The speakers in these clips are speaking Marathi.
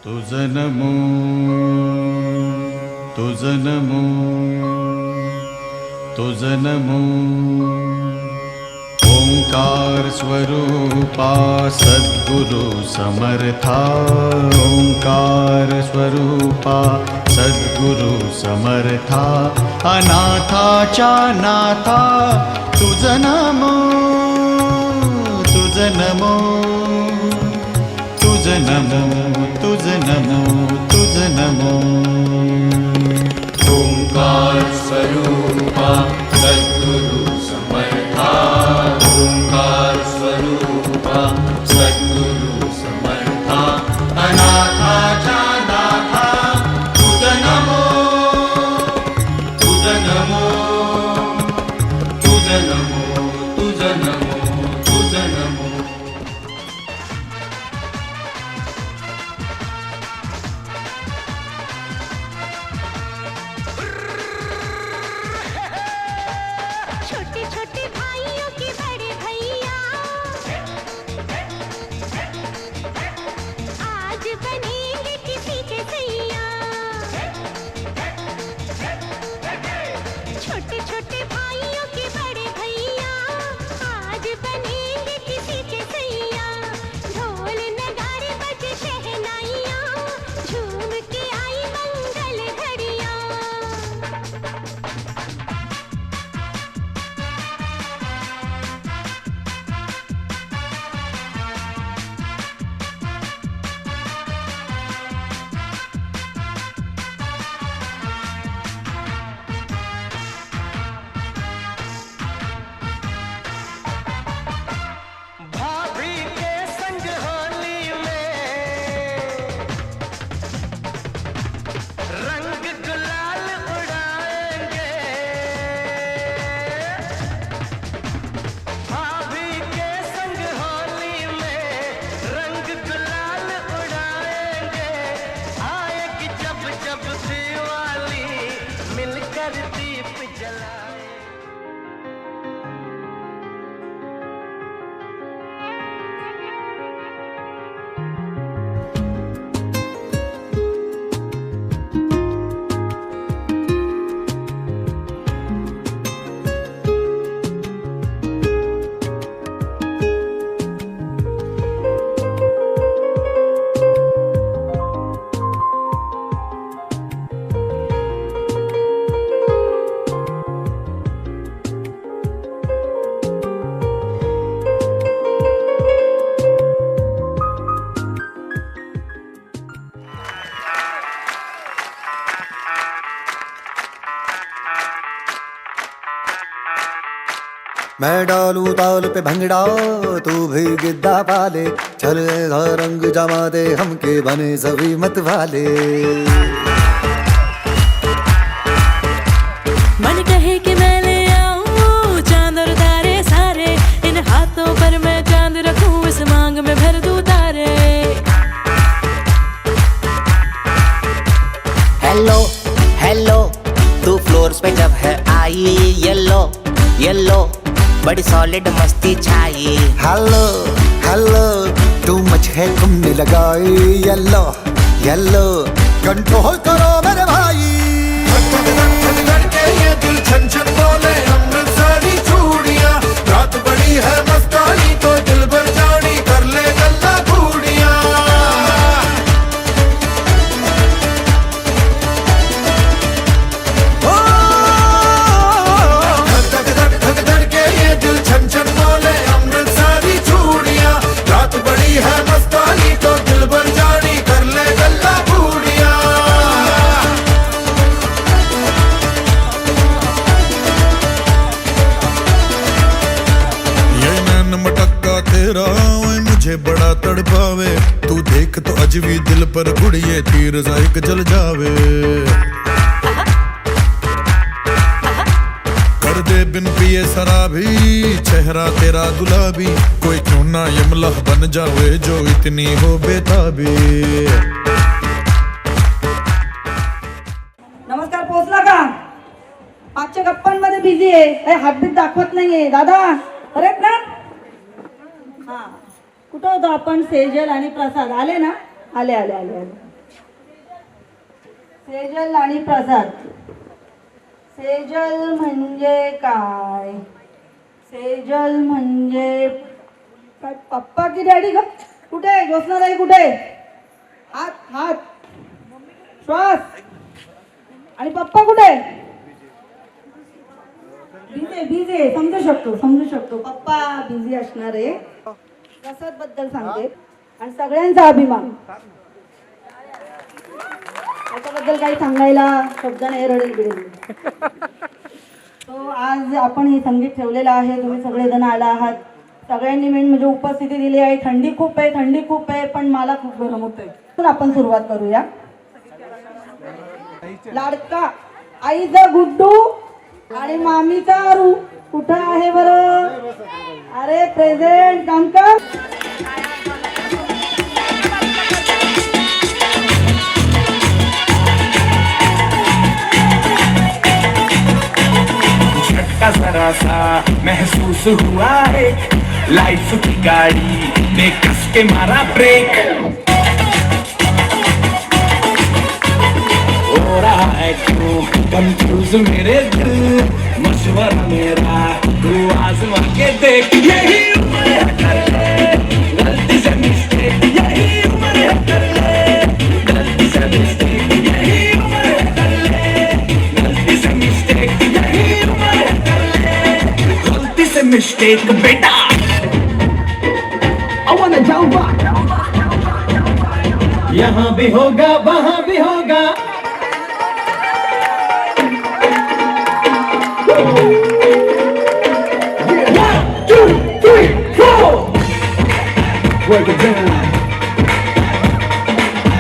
तुझ नमो तुझ नमो तुझ नमो ओंकार स्वरूपा सद्गुरु समर्था ओंकार स्वरूपा सद्गुरु समर्था अनाथाच्या नाथा तुझ नमो तुझ नमो तुझ नमो तुझ नमो तुझ नमो ओंकार स्वरूपा सद्गुरु समर्था ओंकार स्वरूपा सद्गुरु समर्था अनाथाच्या नाथा तुझ नमो तुझ नमो तुझ नमो तुझ नमो तुझ नमो छोटे छोटे भाइयों के बड़े भैया आज बनेंगे किसी के सैया। छोटे छोटे भाइयों के बड़े भैया आज बनेंगे किसी के सैया। ढोल नगाड़े बजे शहनाइयाँ झूम के आई मंगल घड़ियाँ। भाभी के संग होली में रंग गुलाल उड़ाएंगे। भाभी के संग होली में रंग गुलाल उड़ाएंगे। आएगी जब जब दिवाली मिलकर दीप जलाएंगे। मैं डालूं ताल पे भंगड़ा तू भी गिद्दा पाले चल ऐसा रंग जमा दे हमके बने सभी मत वाले। मन कहे कि मैं ले आऊं चांद और तारे सारे इन हाथों पर मैं चांद रखूं इस मांग में भर दूं तारे। हेलो हेलो तू फ्लोर्स पे जब है आई येलो येलो बड़ी सॉलिड मस्ती छाई। हेलो हेलो तू मच है तुमने लगाई येलो येलो कंट्रोल करो मेरे भाई। ये दिल छन छन बोले अमृतसरी चूड़ियां रात बड़ी है मस्तानी तो दिल भर जानी कर ले गल्ला घूड़ियां। धक धक धक धक के ये दिल छन छन बोले अमृतसरी चूड़ियां रात बड़ी है मस्तानी तो दिल भर जानी कर ले गल्ला घूड़ियां। मटक्का तेरा ओए मुझे बड़ा तड़पावे तू देख तो अज भी दिल पर गुड़िए तीर सा एक जल जावे। कर दे बिन पिए शराबी चेहरा तेरा गुलाबी कोई क्यों ना यमला बन जावे जो इतनी हो बेताबी। नमस्कार, पोहोचला का? मागच्या गप्पांमध्ये बिझी आहे, हातबीत दाखवत नाहीये दादा. अरे ना हा कुठं होतो आपण? सेजल आणि प्रसाद आले ना? आले आले आले आले. सेजल आणि प्रसाद. सेजल म्हणजे काय? सेजल म्हणजे काय? पप्पा की डॅडी ग? कुठे ज्योत्स्नाताई कुठे? हात हात श्वास. आणि पप्पा कुठे? Busy busy. समजू शकतो पप्पा बिझी असणार आहे. प्रसाद बद्दल सांगते आणि सगळ्यांचा अभिमान. त्याच्याबद्दल काही सांगायला शब्द नाही, रडेल बिडेल. तो आज आपण हे संगीत ठेवलेलं आहे. तुम्ही सगळेजण आला आहात. सगळ्यांनी मेन म्हणजे उपस्थिती दिली आहे. थंडी खूप आहे पण मला खूप गरम होत आहे. तर आपण सुरुवात करूया. लाडका आईचा गुड्डू आणि मामीचा आरू कुठं आहे बरं? अरे प्रेझेंट कामका. झटका जरा सा महसूस हुआ है, लाइफ की गाड़ी ने कस के मारा ब्रेक. हो रहा है क्यों कंफ्यूज मेरे दिल, मशवरा मेरा तू आजमा के देख. यही उम्र है कर ले गलती से मिस्टेक, यही उम्र है कर ले गलती से मिस्टेक, यही उम्र है कर ले गलती से मिस्टेक, यही उम्र है कर ले गलती से मिस्टेक. बेटा I wanna jump back. यहाँ भी होगा वहाँ भी होगा.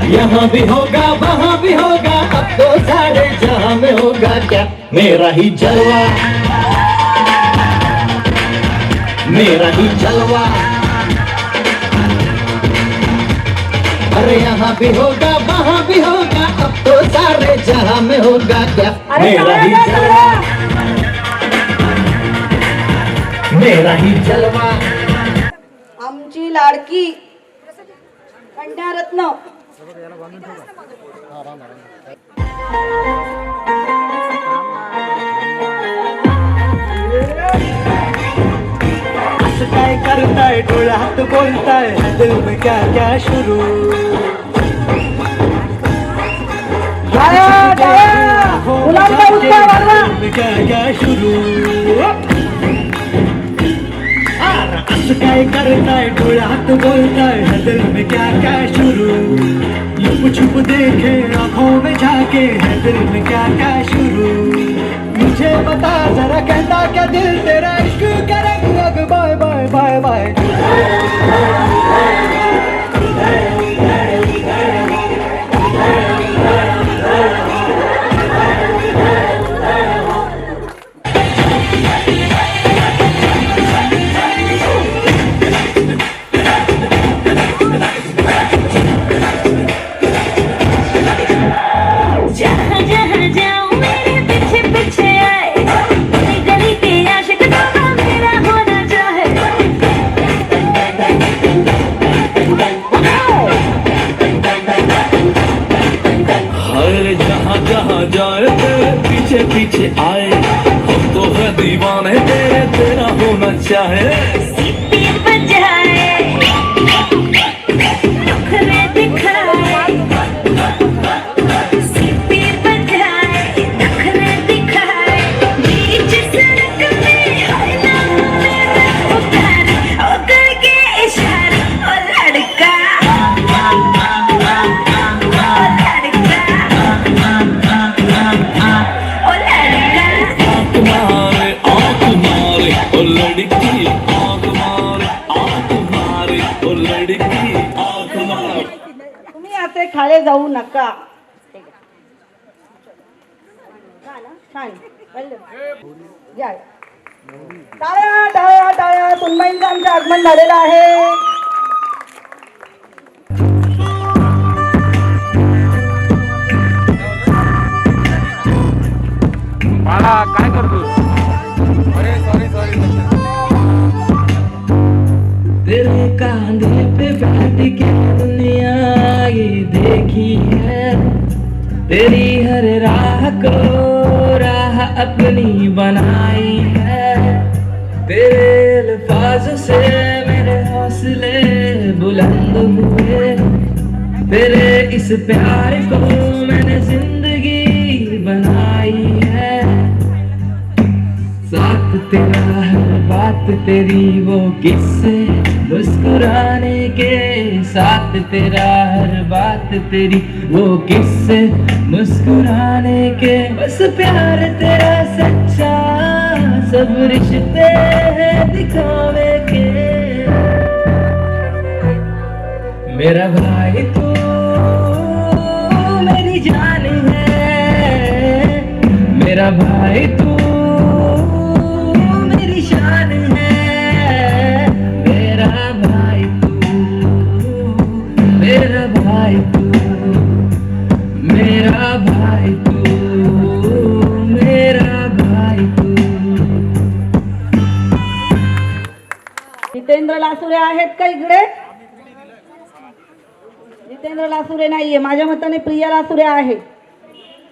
यहाँ भी होगा वहाँ भी होगा, अब तो सारे जहाँ में होगा क्या मेरा ही जलवा, मेरा ही जलवा. अरे यहाँ भी होगा वहाँ भी होगा, अब तो सारे जहाँ में होगा क्या मेरा ही जलवा, मेरा ही जलवा. आमची लाडकी कंठारत्न असं काय करताय, डोळ्यात बोलताय, दिल में क्या क्या शुरू. मुलांचा उत्साह वाढवा. दिल में क्या क्या शुरू. असं काय करताय, डोळ्यात बोलताय, दिल में क्या क्या शुरू. लुप छुप देखे आंखों में झाके, है दिल में क्या क्या शुरू. मुझे बता जरा कहता क्या दिल तेरा इश्क का रंग. अब बाय बाय बाय बाय. जहाँ जहाँ जाऊँ मेरे पीछे पीछे आए, गली के आशिक तो मेरा होना चाहे. हर जहाँ जहाँ जाए तेरे पीछे पीछे आए, हम तो है दीवाने तेरे, तेरा होना चाहे. सीटी बजाए, नखरे दिखाए, सीटी बजाए, नखरे दिखाए, बीच सड़क में आईना मेरा उतारे, ओ करके इशारे, ओ लड़का, ओ लड़का. आँख मारे ओ लड़की, आँख मारे, आँख मारे ओ लड़की, आँख मारे. तुम्ही असे खाले जाऊ नका. छान या. टाळ्या टाळ्या टाळ्या. सुनबाईंचं आमचं आगमन झालेलं आहे. बाळा काय करतो? तेरे कांधे पे बैठ के दुनिया ये देखी है, तेरी हर राह को राह अपनी बनाई है, तेरे अल्फाजों से मेरे हौसले बुलंद हुए, तेरे इस प्यार को मैंने जिंदगी बनाई है। साथ तेरा हर बात तेरी वो किस्से मुस्कुराने के, साथ तेरा हर बात तेरी वो किस्से मुस्कुराने के, बस प्यार तेरा सच्चा सब रिश्ते दिखावे के। मेरा भाई तू मेरी जान है, मेरा भाई तू मेरी शान है, मेरा भाई तू, मेरा भाई तू, मेरा भाई तू, मेरा भाई तू। जितेंद्र लासुरे आहेत का इकडे? जितेंद्र लासुरे नाहीये, माझ्या मताने प्रिया लासुरे आहे.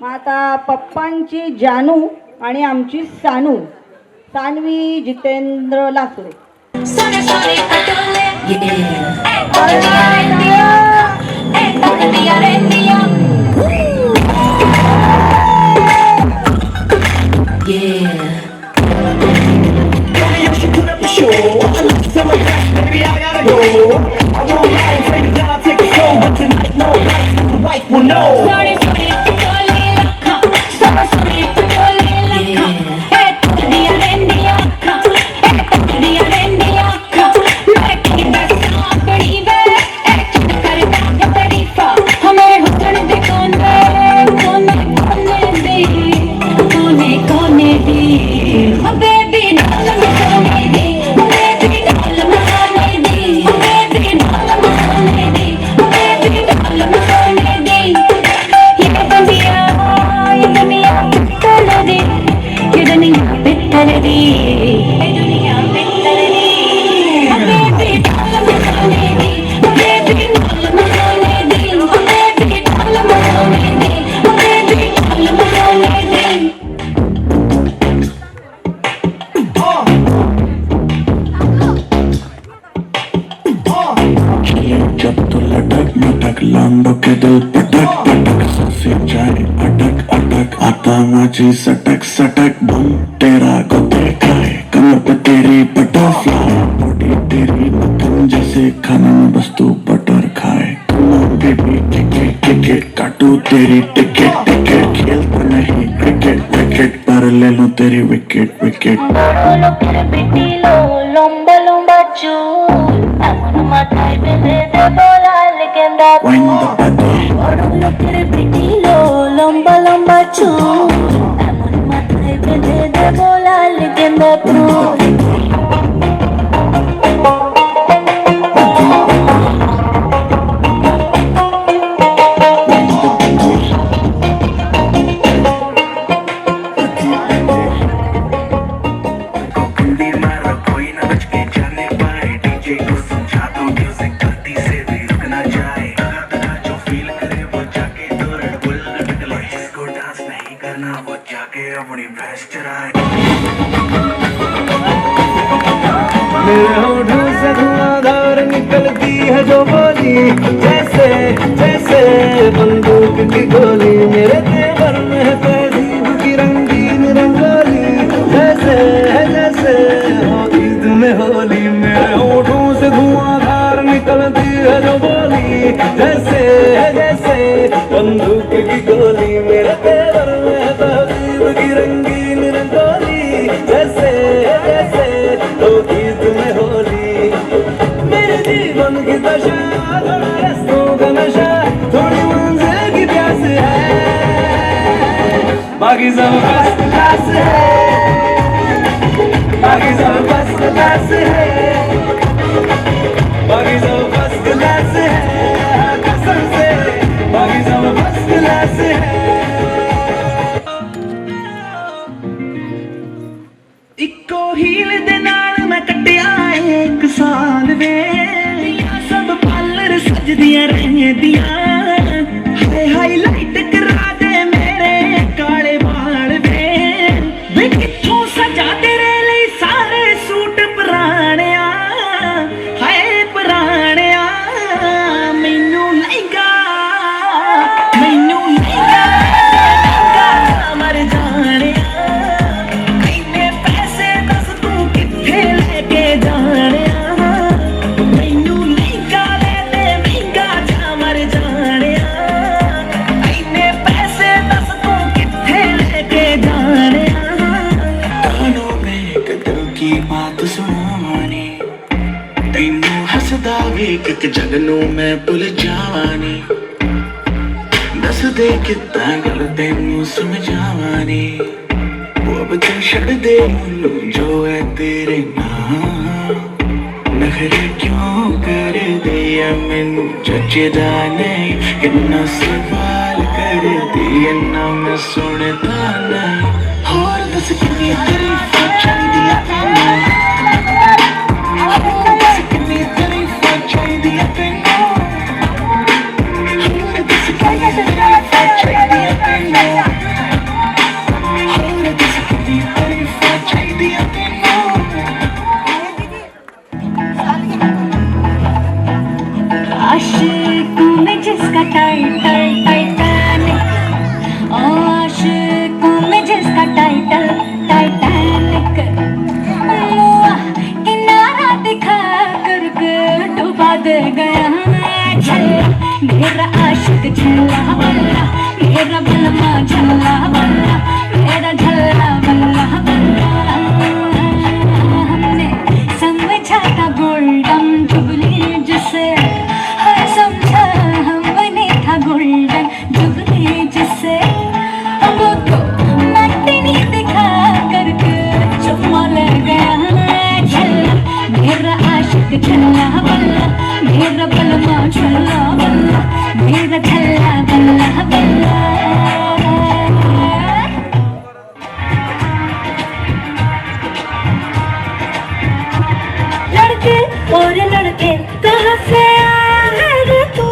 मग आता पप्पांची जानू आणि आमची सानू, सानवी जितेंद्र लासुरे. सोने सोने पटोले माझी सटक सटक बम तेरा को देखाए, कमर पे तेरी बटरफ्लाई, बॉडी तेरी मक्खन जैसे खाने में बस तू बटर खाए। बेबी टिकट टिकट काटू तेरी टिकट टिकट, खेलता नहीं क्रिकेट विकेट पर ले लूं तेरी विकेट विकेट। लंबा लंबा चूल माথায় বেঁধে দেব লাল গেন্দা ফুল, লম্বা লম্বা চুল এমন মাথায় বেঁধে দেব লাল গেন্দা ফুল। मेरे होठों से धुआंधार निकलती है जो बोली, जैसे जैसे बंदूक की गोली, मेरे तेवर में है तहजीब की रंगीन रंगोली, जैसे जैसे होती तुम्हें होली। मेरे होठों से धुआंधार निकलती है जो बोली, जैसे जैसे बंदूक की गोली, मेरे तेवर में है तहजीब की रंगीन रंगोली, जैसे जैसे होती तुम्हें होली। मेरे जीवन की दशा थोड़ा रस्तों का नशा, थोड़ी मंजिल की प्यास है, बाकी सब फर्स्ट क्लास है, बाकी सब फर्स्ट क्लास है, बाकी सब फर्स्ट क्लास है, कसम से बाकी सब फर्स्ट क्लास है। इको हील दे नाल मैं कटिया एक साल वे, सब पार्लर सजदियां रहदियां, हाय हाईलाइट करा दे देख के जगनू मैं भुल जावानी दस दे कितना गल तेनू समझावानी वो अब तू छड़ दे मुन्नू जो है तेरे नाम नखरे क्यों कर दिया मैनू जचदा नहीं कितना सवाल कर दिया ना मैं सुनता नहीं होर दस कितनी तारीफां चाहिदियां तैनू दस कितनी तारीफां चाहिदियां तैनू होर दस कितनी तारीफां चाहिदियां तैनू होर दस कितनी तारीफां चाहिदियां तैनू आशिकों में जिसका टाइटल टाइटैनिक आशिकों में जिसका टाइटल टाइटैनिक किनारा दिखा करके डुबा दे गया झल्ला मेरा आशिक झल्ला बल्ला मेरा बलमा झल्ला बल्ला मेरा झल्ला बल्ला बल्ला हमने समझा था गोल्डन जुबली जिसे समझा हमने था गोल्डन जुबली जिसे वो तो मटनी दिखा करके चुम्मा ले गया झल्ला मेरा आशिक झल्ला बल्ला मेरा बलमा झल्ला बल्ला मेरा झल्ला बल्ला बल्ला लड़के और लड़के कहाँ से आया है रे तू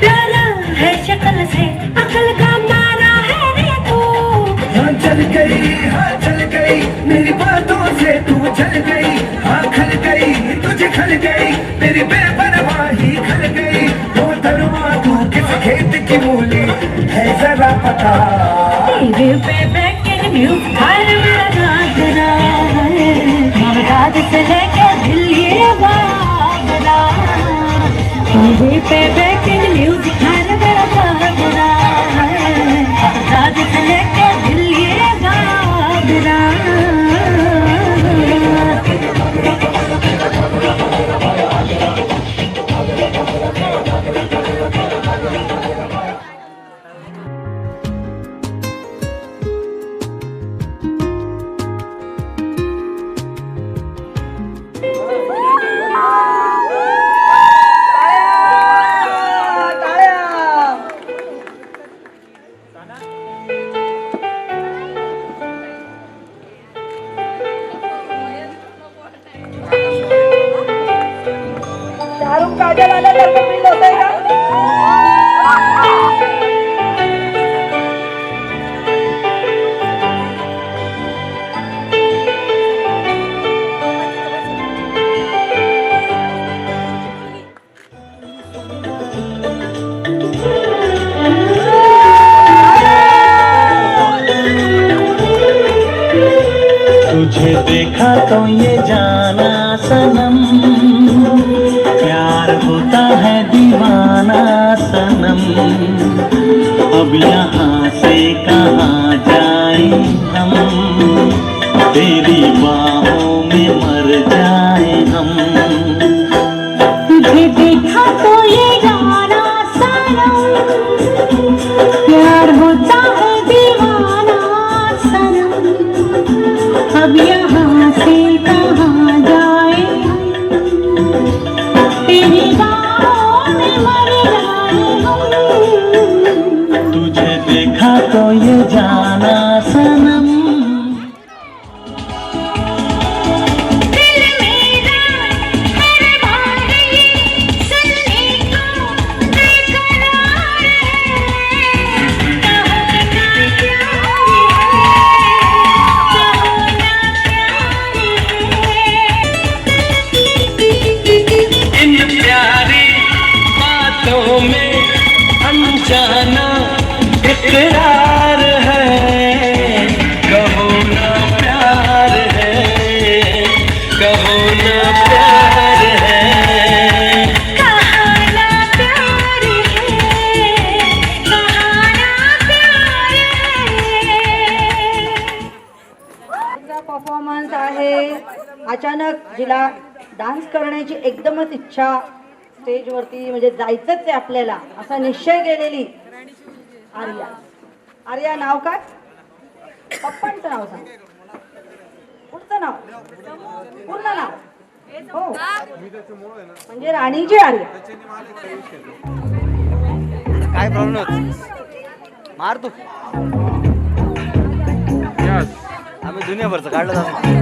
प्यारा है शक्ल से अकल का मारा है रे तू हाँ चल गई मेरी बातों से तू चल गई हाँ खल गई तुझे खल गई मेरी बेपरवाही खल गई वो तरुआ तू किस खेत की मूली है जरा पता तेरे पे बैठे न्यूज़ खाने मेरा गाजरा है रात से लेके दिल्ली बागरा तेरे पे बैठे न्यूज़ खाने मेरा गाजरा है रात से लेके दिल्ली बागरा शाहरुख काजल आल्यासारखं फील होतंय का? तुझे देखा तो ये जाना सनम प्यार होता है दीवाना सनम अब यहाँ से कहाँ जाए हम तेरी बाहों में मर जाए हम तुझे देखा तो ये जाना सनम प्यार होता है दीवाना सनम अब यहाँ से कहाँ जाए तेरी बाहों में मर जाए हम तुझे देखा तो ये जाना सनम दिल मेरा मेरे बारे सुनने को बेकरार है कहो ना प्यार इन प्यारी बातों में अनजाना इकरार है कहो ना प्यार है कहो ना प्यार है कहाना प्यार है कहाना प्यार है परफॉर्मन्स आहे अचानक जिला डान्स करण्याची एकदमच इच्छा स्टेजवरती म्हणजे जायचंच आहे आपल्याला असा निश्चय केलेली आर्या. आर्या नाव काय? पप्पांचं नाव सांग. पुढचं नाव, पूर्ण नाव. हो म्हणजे राणीची आर्या. काय प्रॉब्लेम मार तू. आम्ही दुनियाभरचं काढलं जातो.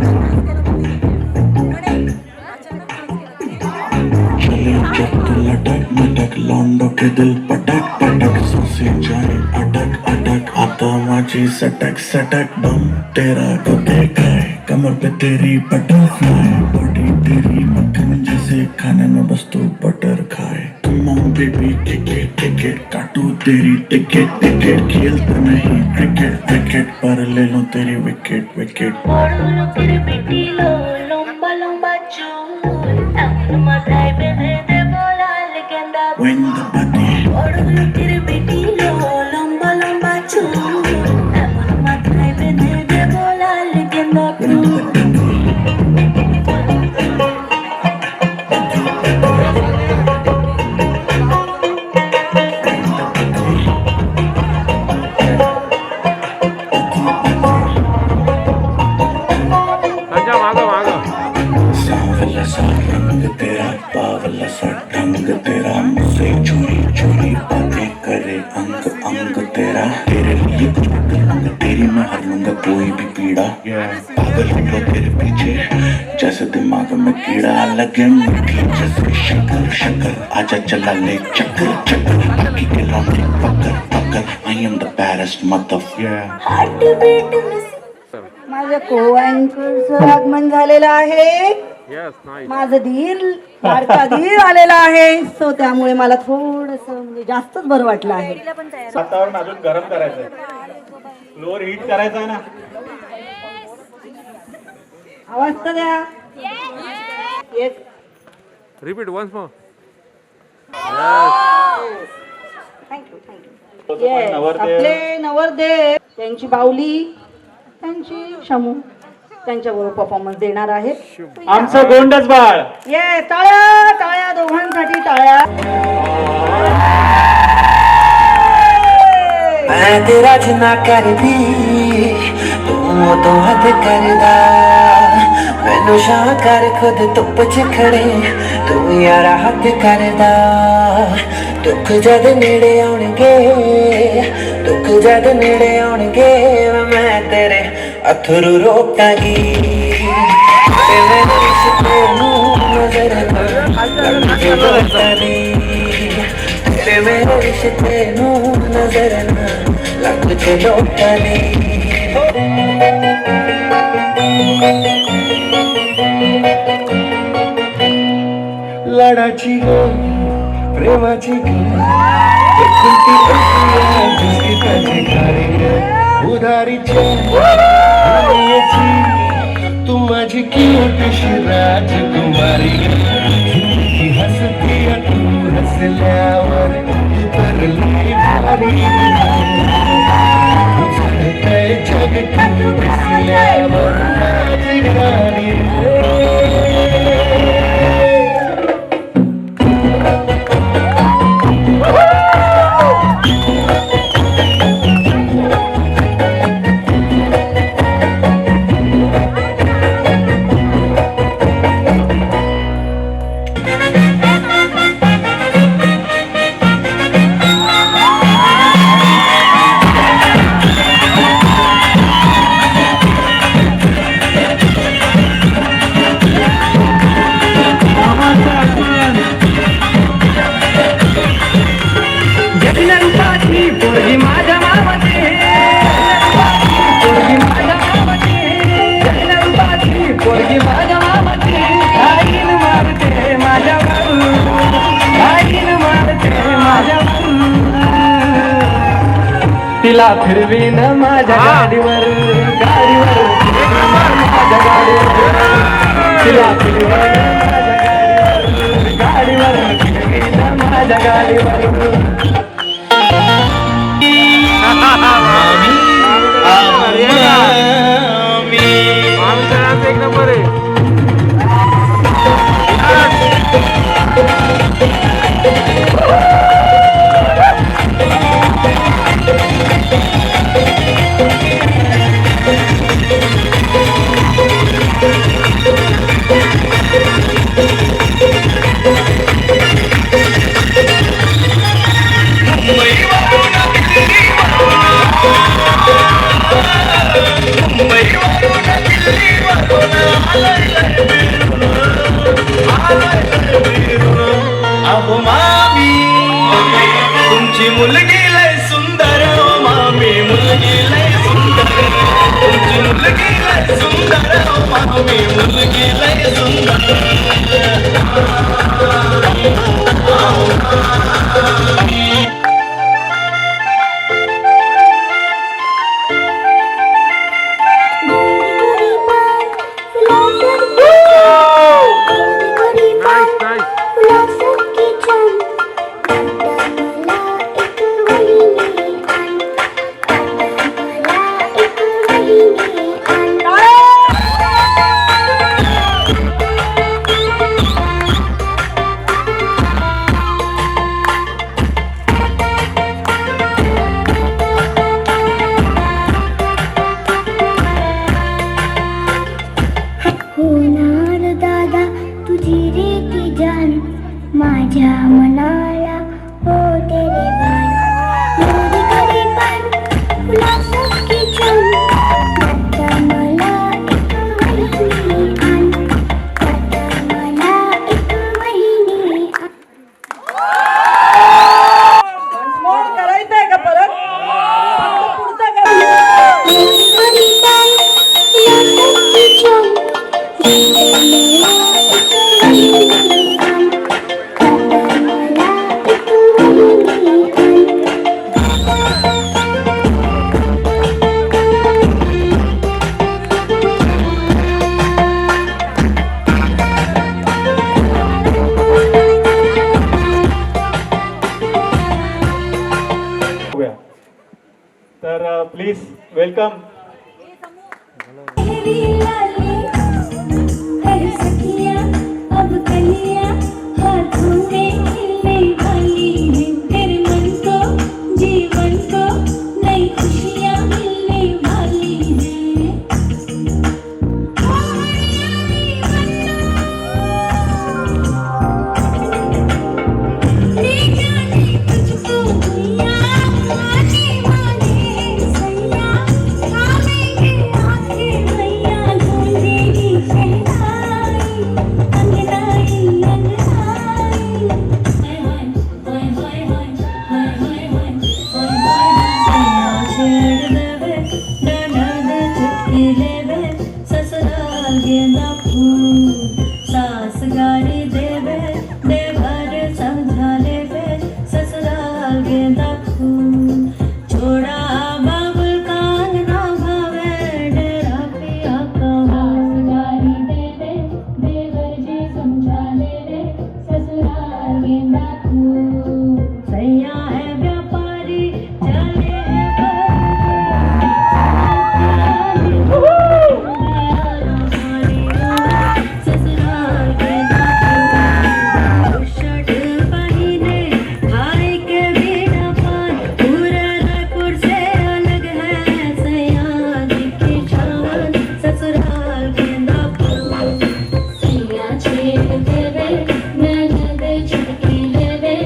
जब तू लटक मटक लौंडो के दिल पटक पटक सांसें जाए अटक अटक आता माझी सटक सटक दम तेरा गोते खाए कमर पे तेरी बटरफ्लाई बॉडी तेरी मक्खन जैसे खाने में बस तू बटर खाए come on baby ticket ticket काटू तेरी टिकट टिकट खेलते नहीं क्रिकेट क्रिकेट पर ले low Teri wicket wicket when the body Sanjay मागं मागं. सांवला सा रंग तेरा बावला सा ढंग तेरा मुझसे चोरी चोरी बातें करे अंग अंग तेरा तेरे लिए कुछ अंग तेरी मैं हर लूंगा कोई भी पीड़ा पागल होगा तेरे पीछे जैसे दिमाग में कीड़ा लगे मीठी जैसे शक्कर शक्कर आजा चला ले चक्कर चक्कर बाकी के लौंडे पकड़ पकड़ आई एम द बैरेस्ट माझ्या को-अँकरचं आगमन झालेलं आहे. Yes nice. माझं धीर लाडका धीर आलेला आहे. सो त्यामुळे मला थोडस म्हणजे जास्तच बरं वाटलं आहे. वातावरण अजून गरम करायचंय, फ्लोअर हीट करायचा आहे ना. आवाज तर द्या. Yes repeat once more. Thank you thank you. Yes आपले नवरदेव त्यांची बावली त्यांची शमू त्यांच्याबरोबर परफॉर्मन्स देणार आहे आमचं गोंडस बाळ. ये टाळ्या टाळ्या दोघांसाठी टाळ्या. मैं तेरा जिन्ना कर दी तू तो हद करदा मैनू शाह कर खुद धुप च खड़े तू यार हद करदा दुख जद नेड़े आउणगे दुख जद नेड़े आउणगे मैं तेरे अथरू रोकांगी ते मैनू रिश्ते नूं नजर ना लग तेरे मेरे रिश्ते नूं नजर ना लग चलो लाडाची ग प्रेमाची ग एकुलती एक त्याचे कार्य उधारीची तू माझी क्यूटशी राजकुमारी ती हसती तू हसल्यावर तू तर लई भारी काय जग तू दिसल्यावर माझी राणी तिला फिरवीन माझ्या गाडीवर गाडीवर माझ्या गाडीवर तिला फिरवीन गाडीवर फिरवीन माझ्या गाडीवर एक नंबर आहे. मुलगी लय सुंदर ओ मामी मुलगी लय सुंदर तुमची मुलगी लय सुंदर ओ मामी मुलगी लय सुंदर होणार दादा तुझी रे ती जान माझ्या मनाला होते रे बाण मोरी करी पण फुलासारखी छान आता मला एक वहिनी आण आता मला एक वहिनी मोड करायचंय का परत पुढचं मोरी करी पण फुलासारखी छान तर प्लीज वेलकम. अब कलियां हाथों में खिलने वाली है तेरे मन को जीवन को नई खुशियां मिलने वाली है ले जाने तुझको दुनिया आगे वाले सैया खावेंगे आंखें मैया ढूंढेगी शहनाई अंगनाई अंगनाई हाय हाय हाय हाय हाय हाय हाय छेड़ देवे डना दे चुटकी लेवे ससुराल गेंदा फूल सास गारी देवे देवर समझा लेवे ससुराल गेंदा फूल छोड़ा बाबुल कान ना भावे डेरा पिया का गारी देवे देवर जी समझा लेवे ससुराल गेंदा फूल सैया है व्यापारी चले ससुराल गेंदा फूल शर्ट पहने भाई के बीड़ा पान पूरे रायपुर से अलग है सैया जी की शान ससुराल गेंदा फूल सैया छेड़ देवे ननद छुटकी लेवे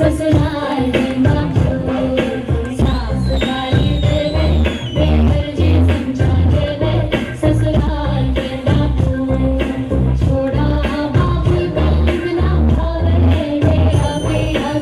ससुराल गेंदा फूल सास गाली देवे देवर जी समझा देवे ससुराल गेंदा फूल छोड़ा बाबुल कान ना भावे डेरा पिया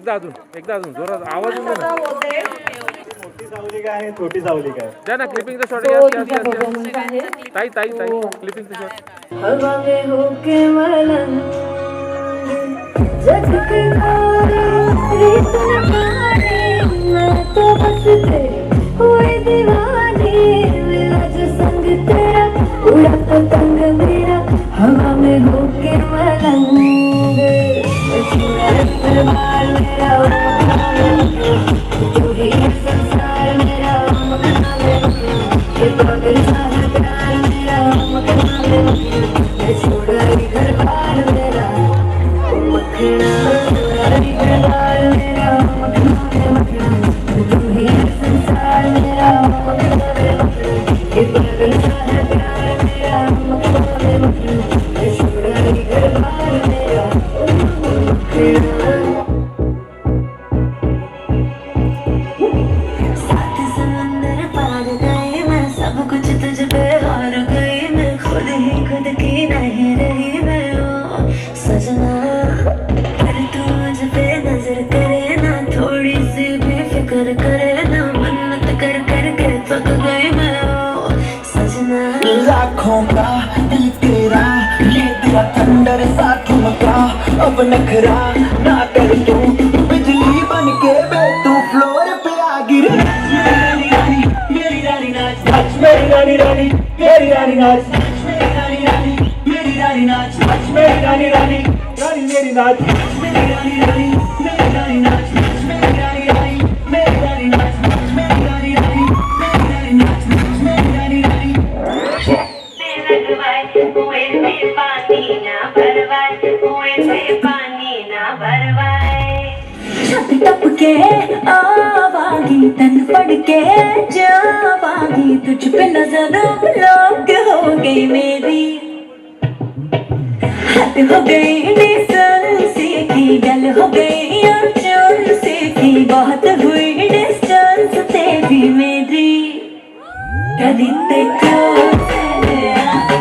का एकदा अजून जोरात आवाज येऊन ना. मोठी सावली काय आहे छोटी सावली काय द्या ना क्लिपिंगचा शॉट. ताई क्लिपिंगचा शॉट. हवा में होके मलंग तेरी सुन पानी मैं तो बस तेरी हुई दीवानी मेरा जो संग तेरा उड़ा पतंग मेरा हवा में होके मलंग छुड़ा इकबाल मेरा तू ही संसार मेरा ये पागल सा प्यार मेरा छोड़ा घर बार मेरा मखना छोड़ा घर बार मेरा तू ही संसार मेरा ये पागल सा प्यार मेरा छोड़ा घर बार मेरा साथ समंदर पार गए मैं सब कुछ तुझ पे हार गई मैं खुद ही खुद की नहीं रही मैं ओ सजना पर तू मुझ पे नजर करे ना थोड़ी सी भी फिक्र करे ना मन्नत कर कर के थक गई मैं ओ सजना लाखों का दिल तेरा ये तेरा थंडर सा ठुमका अब नखरा ना कर तू बिजली बन के बे तू फ्लोर पे आ गिर मेरी रानी नाच नाच मेरी रानी रानी मेरी रानी नाच नाच मेरी रानी रानी मेरी रानी नाच नाच मेरी रानी रानी रानी मेरी नाच नाच मेरी रानी रानी मेरी रानी नाच नाच मेरी रानी रानी मेरी रानी नाच नाच मेरी रानी रानी मेरी रानी नाच नाच मेरी रानी रानी पानी ना भरवाए कुएं से पानी ना भरवाए छत टपके आवागी तन पड़ के जावागी तुझ पे नजर लोग हो गई मेरी हद हो गई डिस्टेंस की गल हो गई चोर से की बहुत हुई डिस्टेंस तेरी मेरी कभी देखो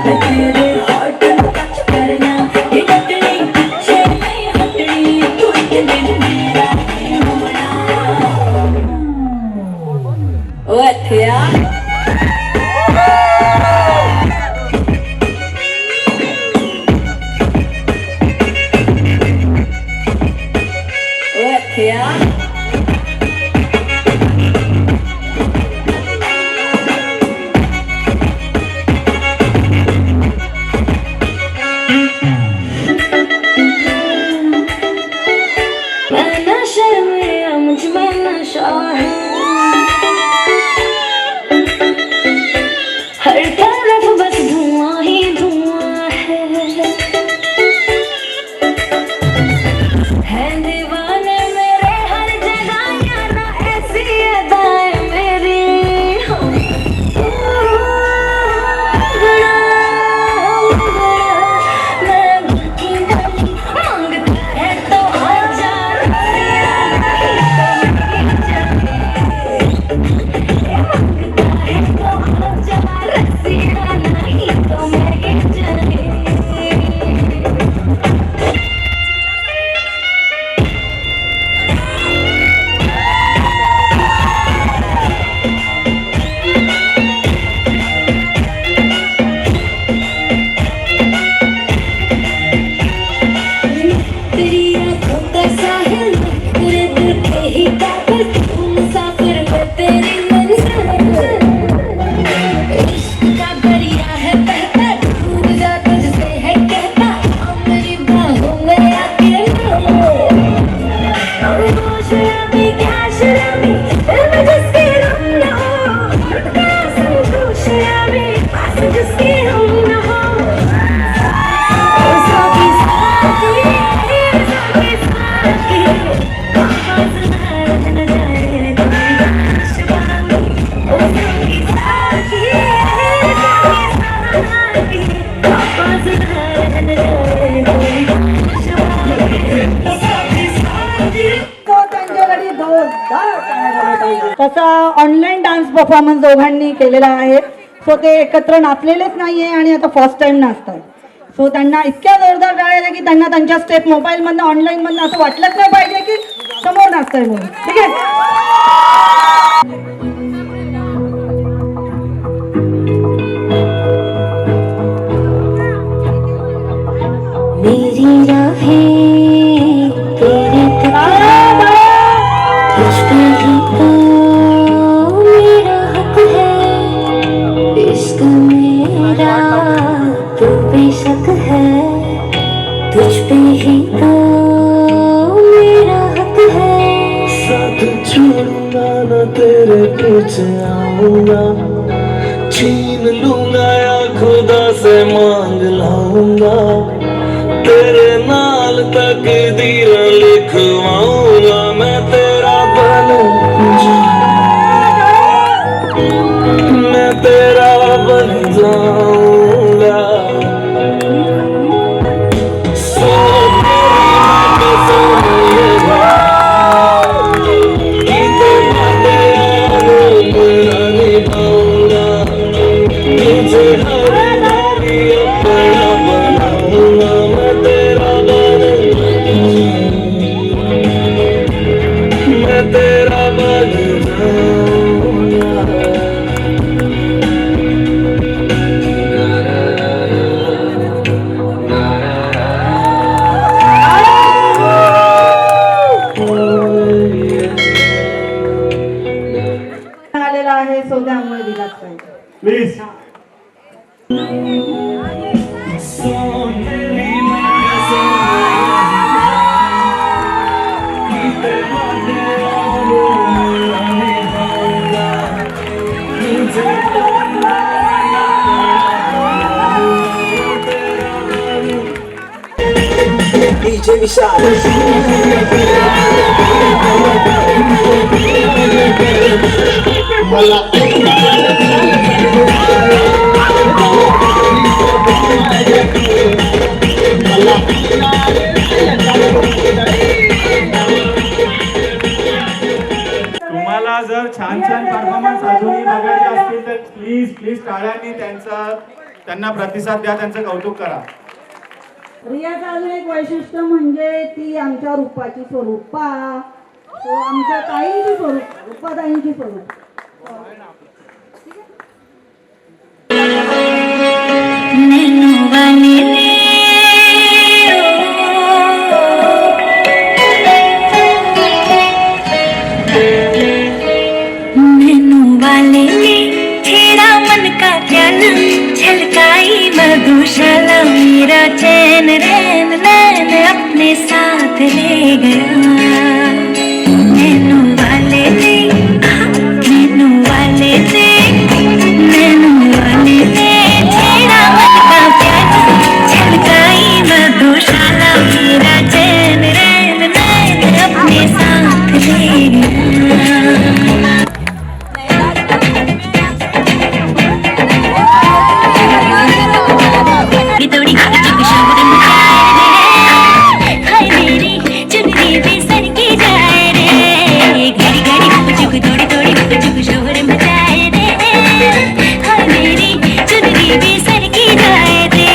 तेरे हार्ट टच करना ये टकली पीछे नहीं हटनी तू एक दिन मेरा होना ओ अथिया ओ अथिया हर तरफ बस धुआं ही धुआं है दीवाने मेरे हर जगह यारा ऐसी अदाएं मेरी मांगता है तो आजा तेरी आंखों का साहिल तेरे दिल के ही काबिल तू मुसाफिर है तेरी मंजिल इश्क का दरिया है बहता डूब जा तुझसे है कहता आओ मेरी बाहों में आके लो शराबी क्या शराबी दिल में जिसके हम न हो क्या समझो शराबी पास जिसके हम न हो साथी साथी तसा ऑनलाईन डान्स परफॉर्मन्स दोघांनी केलेला आहे. सो ते एकत्र नाचलेलेच नाहीये आणि आता फर्स्ट टाइम नाचतात. सो त्यांना इतक्या जोरदार टाळ्या की त्यांना त्यांच्या स्टेप मोबाईलमधनं ऑनलाईनमधनं असं वाटलंच नाही पाहिजे की समोर नाचताय म्हणून. ठीक आहे. मेरी राहें तेरे तेरे पीछे आऊंगा, छीन लूंगा या खुदा से मांग लाऊंगा, तेरे नाल तकदीर लिखवाऊंगा, मैं तेरा बन मैं तेरा बन जाऊंगा। सो तेरी मैं कसम ये कि तेरा तेरा निभाऊंगा, तुझे हर नारी अपना बनाऊंगा, मैं तेरा मैं तेरा बन जाऊंगा। आलेला आहे सो त्यामुळे दिलाच पाहिजे प्लीज. DJ विशाल तुम्हाला जर छान छान परफॉर्मन्स अजूनही बघायचे असतील तर प्लीज प्लीज टाळ्यांनी त्यांना प्रतिसाद द्या, त्यांचं कौतुक करा. रियाचं अजून एक वैशिष्ट्य म्हणजे ती आमच्या रूपाची स्वरूपा, तो आमच्या ताईंची स्वरूप, रूपाताईंची स्वरूप. छलकाई मधुशाला मेरा चैन रैन नैन अपने साथ ले गया, नैनू वाले ने नैनू वाले ने नैनू वाले ने छेड़ा मन का प्याला, छलकाई मधुशाला मेरा चैन रैन नैन अपने साथ ले गया। थोड़ी चुप शब्द हाय मेरी चुनरी भी सर की जाए रे, घड़ी घड़ी चुप थोड़ी थोड़ी चुप शोर मचाए रे, हाय मेरी चुनरी भी सर की जाए रे।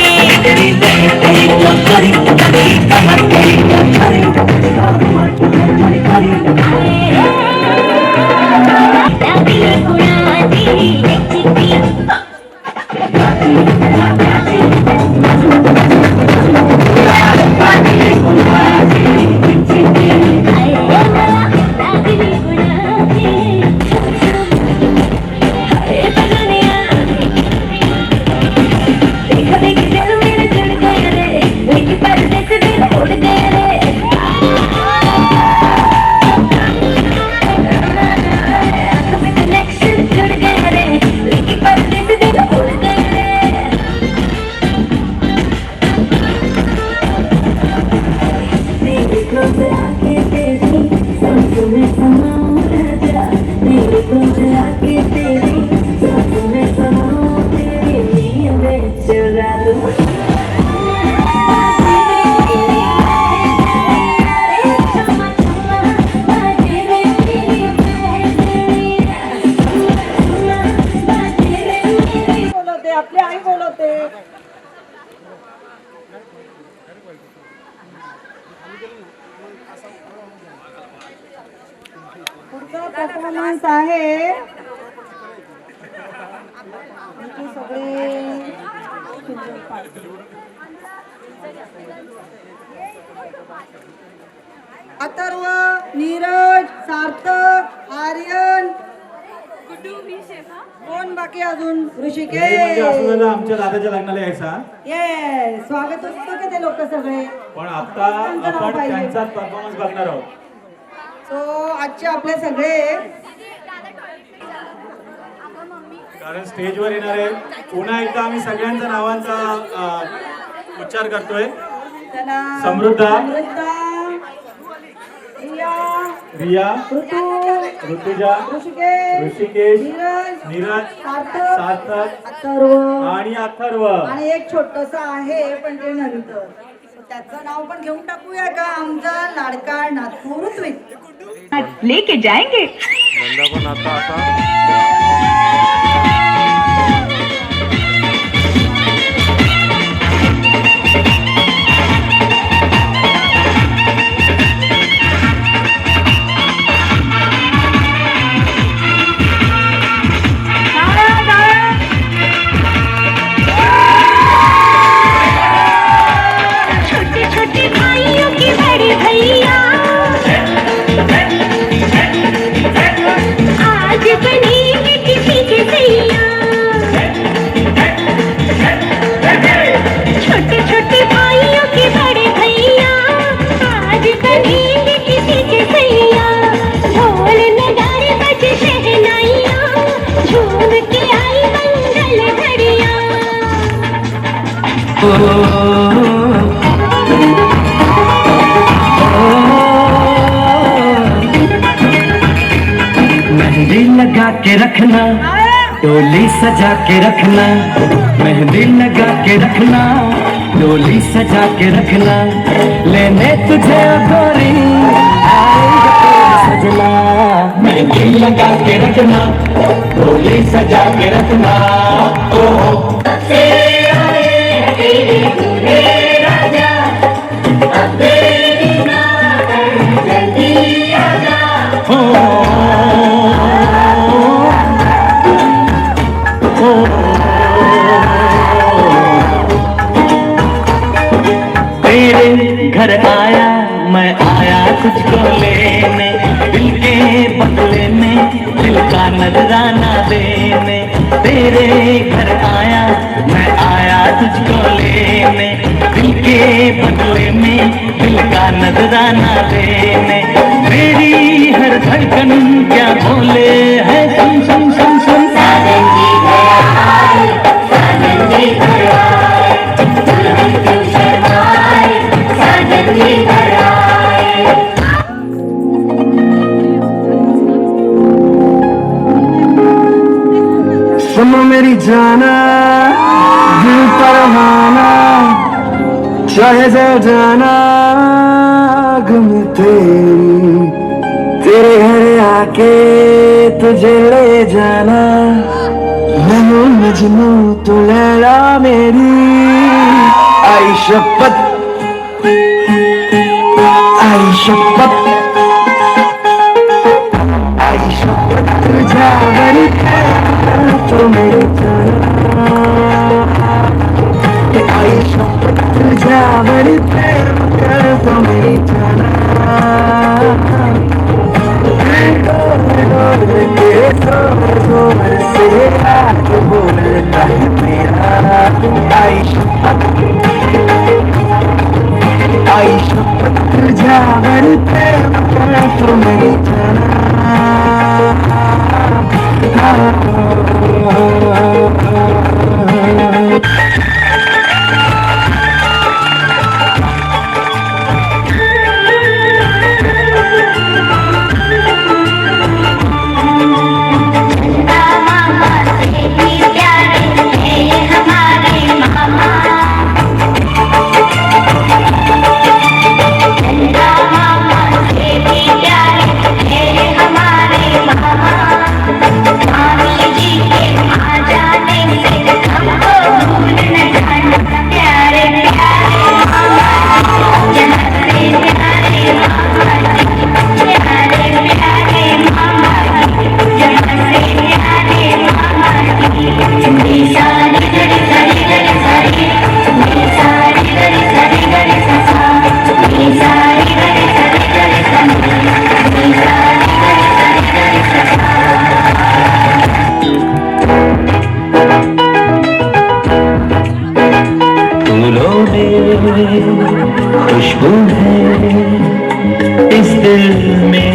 आपली आई बोलवते. पुढचा परफॉर्मन्स आहे सगळे अथर्व, नीरज, सार्थक, आर्यन, कोण बाकी अजून, ऋषिकेश आमच्या दादाच्या लग्नाला यायचा. ये स्वागत असतं का ते लोक सगळे, पण आता आपण त्यांचाच परफॉर्मन्स बघणार आहोत. सो आजचे आपले सगळे कारण स्टेजवर येणार आहे. पुन्हा एकदा आम्ही सगळ्यांच्या नावांचा उच्चार करतोय. समृद्धा, रिया, ऋतुजा, ऋषिकेश, नीरज, सार्थक आणि अथर्व. आणि एक छोटस आहे पण ते नंतर त्याचं नाव पण घेऊन टाकूया का? आमचा लाडका नातू ऋत्विक लेके जाएंगे. नंदा पण आता असा मेहंदी लगा के रखना, डोली सजा के रखना, मेहंदी लगा के रखना, डोली सजा के रखना, लेने तुझे गोरी सजना. मेहंदी लगा के रखना, डोली सजा के रखना. तेरे घर आया मैं आया तुझको लेने, दिल के बदले में दिल का नजराना देने. तेरे घर आया मैं आया तुझको लेने, दिल के बदले में दिल का नजराना देने. मेरी हर धड़कन क्या बोले है सुन सुन सुन सुन. साजन जी घर आए, साजन जी घर आए, दुल्हन क्यों शर्माए, साजन जी घर आए. सुनो मेरी जाना, दिल परवाना, चाहे जो जाना गुम तेरी, तेरे घर आके तुझे ले जाना. मैं मजनू तू लैला मेरी, आई शपथ, आई शपथ, आई शपथ तुझा बनी तो मेरी जाना. आई शपथ तुझा बनी तो मेरी जाना. तेरे जोर से आके बोलता है मेरा. आई शपथ, आई शपथ तुझा बनी तो मेरी जाना. खुशबू है इस दिल में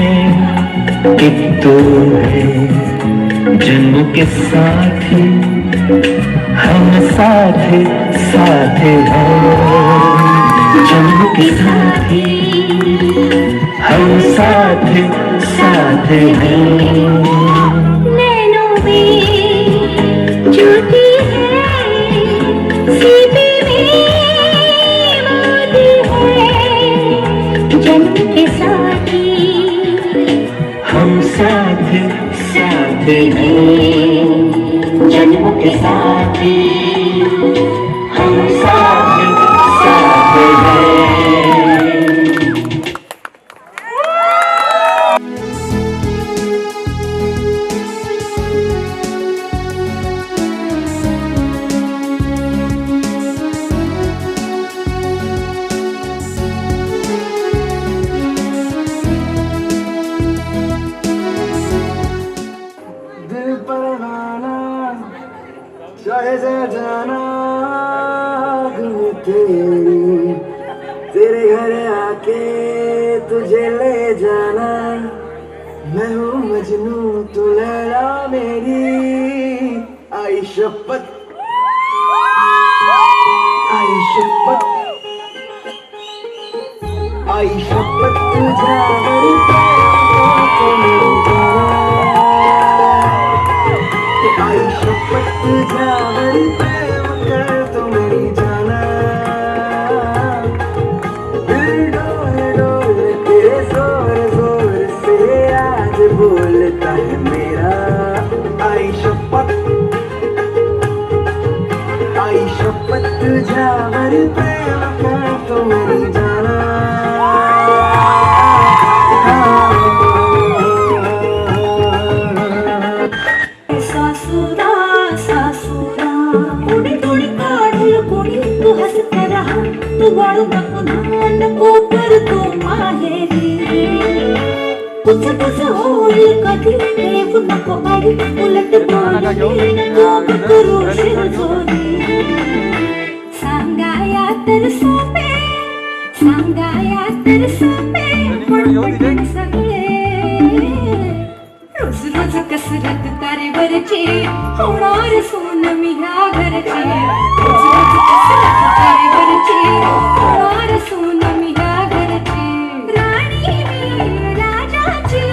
एक तो है जन्म के साथी हम साथ साथ हैं, जन्म के साथी हम साथ साथ हैं। नैनों में ज्योति है, सीने में मोती है, जन्म के साथी हम साथ साथ हैं, जन्म के साथी हम साथ साथ हैं। दिल परवाना चाहे जा जाना, आग में तेरी तेरे घर आके तुझे ले जाना। मैं हूँ मजनू तू लैला मेरी, आई शपथ आई शपथ आई शपथ तुझा मेरी आई शपथ तुझा मेरी प्रेम कर तो मेरी जाना। दिल डोल डोल के जोर जोर से आज बोलता है मेरा, आई शपथ तुझा मेरी प्रेम कर तो मेरी जाना। सासुरा सासुरा कोणी कोणी काढल कोणी तू हसत राहा, तू वाळू नको नको करतो माहेरी। कुछ कुछ होईल कधी येऊ नको आई, उलट बोलली नको करू शिरजोरी। सांगाया तर सोपे सांगाया तर सोपे पण सगळे रोज रोज कसरत तारेवरची होणार सून मी ह्या घरची। रोज रोज कसरत तारेवरची होणार सून मी ह्या घरची। राणी मी राजाची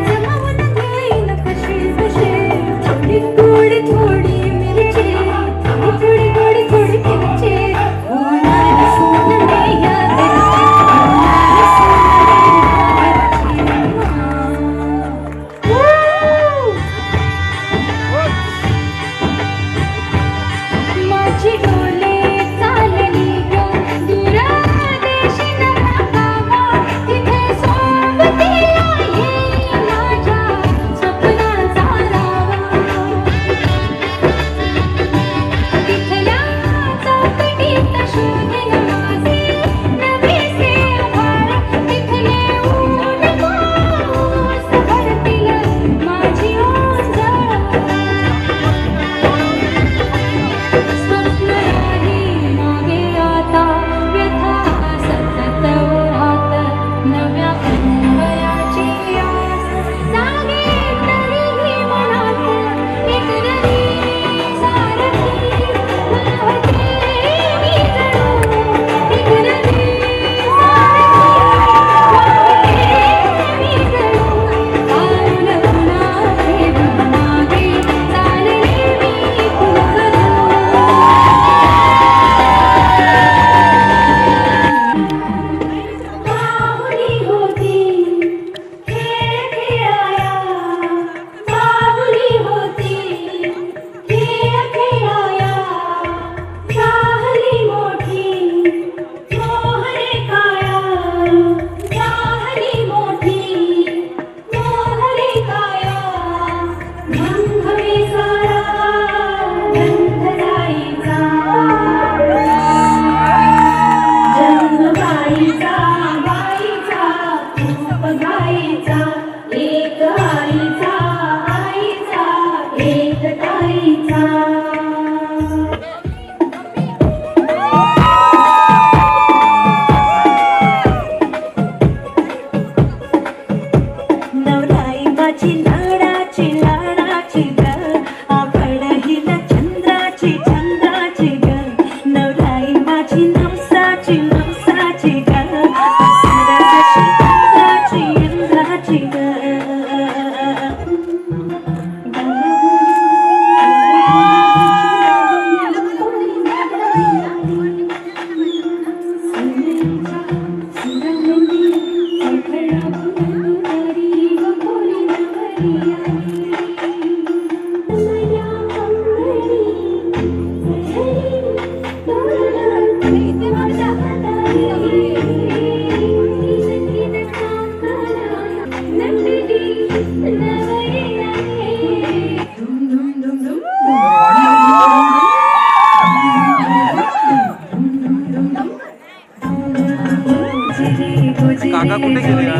जमवून घेईन कशी कशी, थोडी गोड थोडी मिरची, थोडी गोड थोडी मिरची। होणार सून मी ह्या घरची, होणार सून मी ह्या घरची। माझी डोली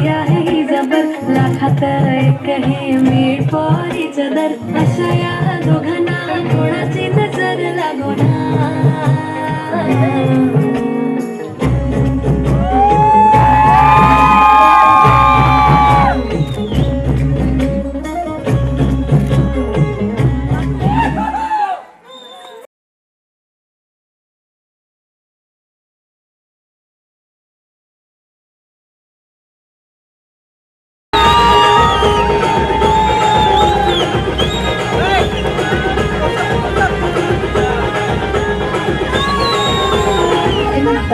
ही आहे जबर लाखात एक हे मीठ पोरीचं दर अशा या दोघांना कोणाची नजर लागो ना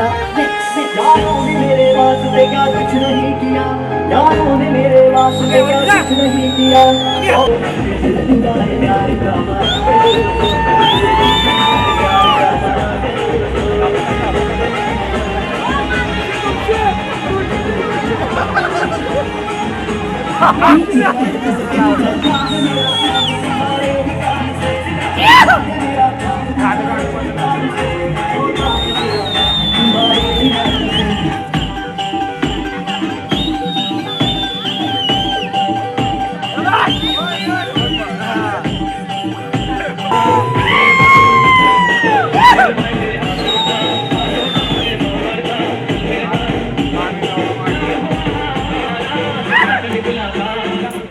यारों ने मेरे वास्ते क्या कुछ नहीं किया यारों ने मेरे वास्ते क्या कुछ नहीं किया प्यार का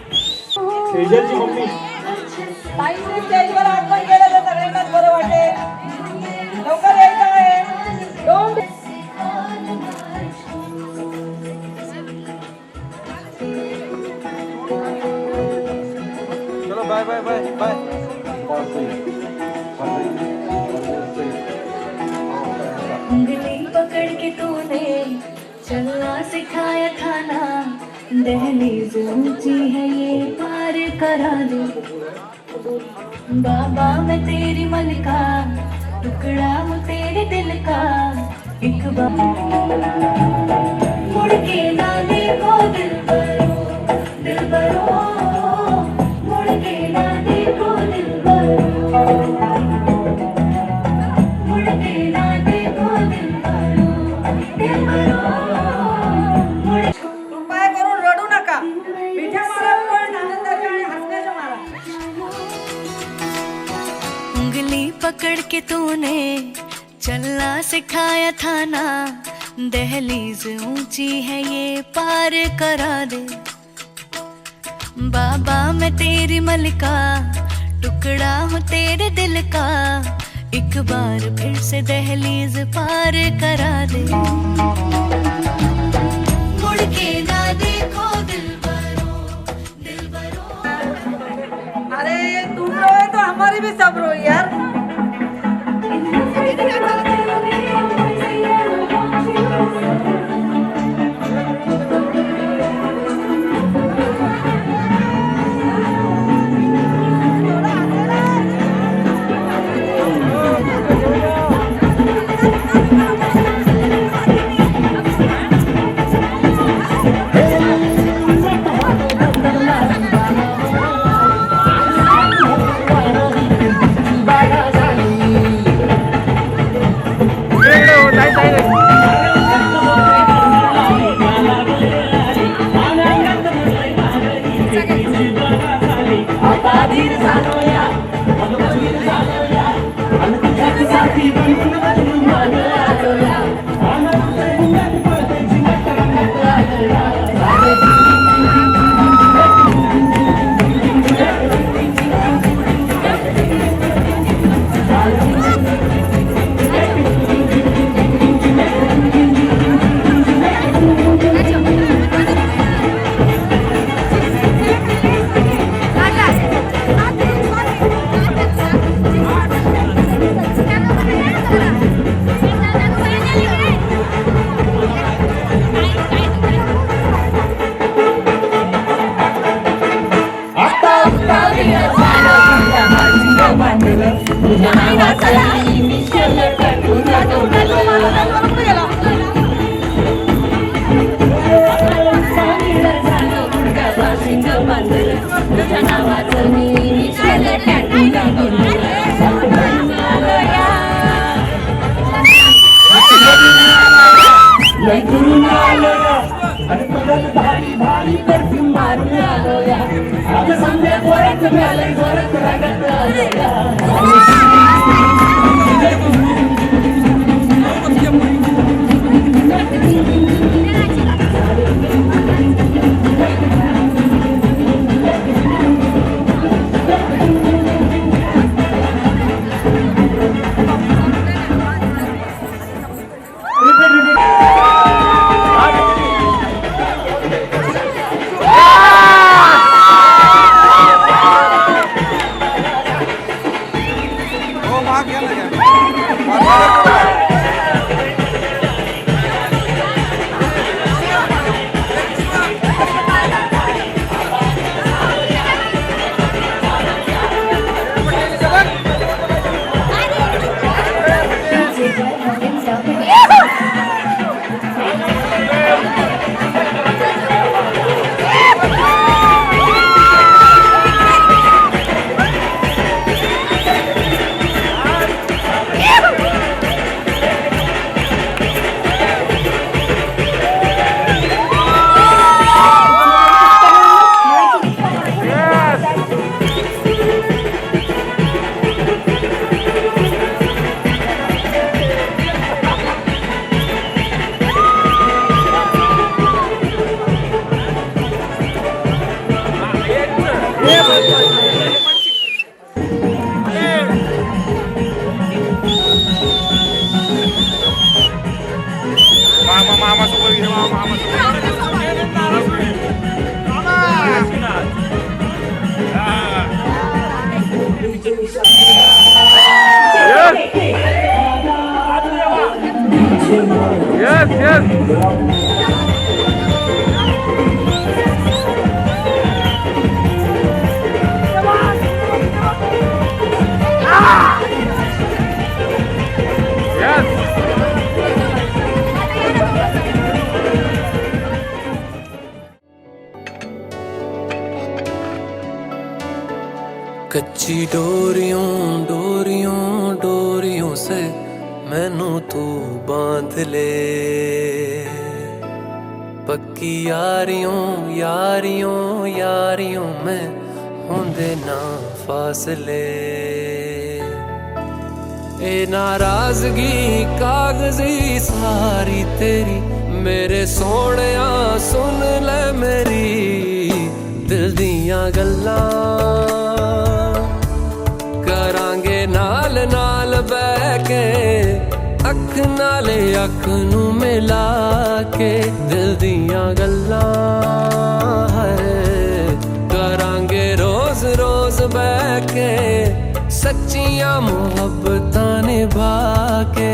सेजलची मम्मी ताईंनी स्टेजवर आगमन केलं तर सगळ्यांनाच बरं वाटेल. लवकर यायचं आहे. डोंट चलो बाय बाय बाय बाय. उंगली पकड़ के तूने चलना सिखाया था ना दहलीज ऊंची है ये पार करा दे बाबा मैं तेरी मलिका टुकड़ा हूँ तेरे दिल का एक बार मुड़ के ना देखो दिल भरो मुड़ के ना देखो दिल भरो मुड़ के ना देखो दिल भरो कृपया करून रडू नका. मिठ्या मारा पण आनंदाच्या आणि हसण्याच्या मारा. उंगली पकड़ के तूने चलना सिखाया था ना दहलीज ऊंची है ये पार करा दे बाबा मैं तेरी मलिका टुकड़ा हूँ तेरे दिल का एक बार फिर से दहलीज पार करा दे मुड़ के ना देखो दिल भरो अरे तुम रोए तो हमारी भी सब रोई यार. आणि भारी परफ्यूम मारून आलो या आज समजा गोरख मेले गोरख रगत आलो या कच्ची डोरियों डोरियों डोरियों से मैनू तू बांध ले पक्की यारियों यारियों यारियों में होंदे ना फासले ए नाराजगी कागजी सारी तेरी मेरे सोहणिया सुन ले मेरी दिल दियां गल्लां करांगे नाल नाल बह के अख नाले अख नू मिला के दिल दियां गल्लां करांगे रोज रोज बह के सच्चियां मुहब्बतां निभा के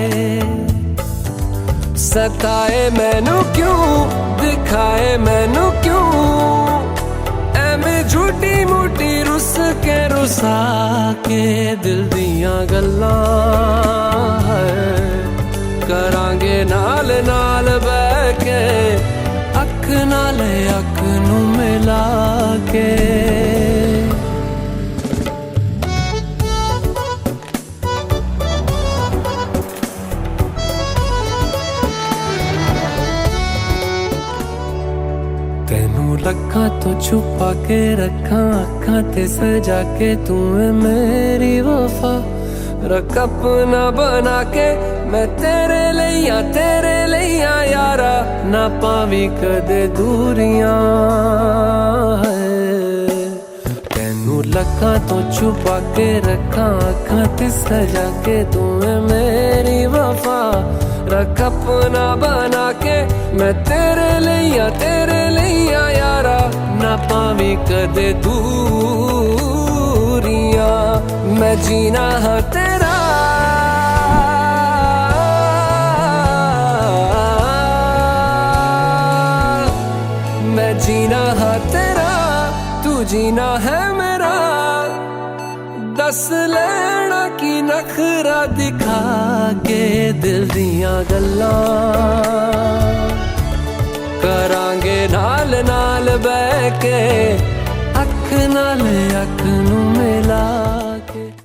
सताए मैनू क्यों दिखाए मैनू क्यों एवें झूठी मूठी रुस के रुसा के दिल दियां गल्लां करांगे नाल नाल बह के अख नाले अख नू मिला के लखा तो छुपा के रखा अखा ते सजा के तू है मेरी वफा रख अपना बना के मैं तेरे लिया यारा ना पावी कदे दूरियां तेनू लखा तो छुपा के रखा अखा ते सजा के तू है मेरी वफा रख अपना बना के मैं तेरे लिया यारा ना पावी कदे दूरियां मैं जीना हाँ तेरा मैं जीना हाँ तेरा तू जीना है मेरा दस लेना की नखरा दिखा के दिल दियां गल्लां करांगे नाल नाल बह के अख नाल अख नू मिला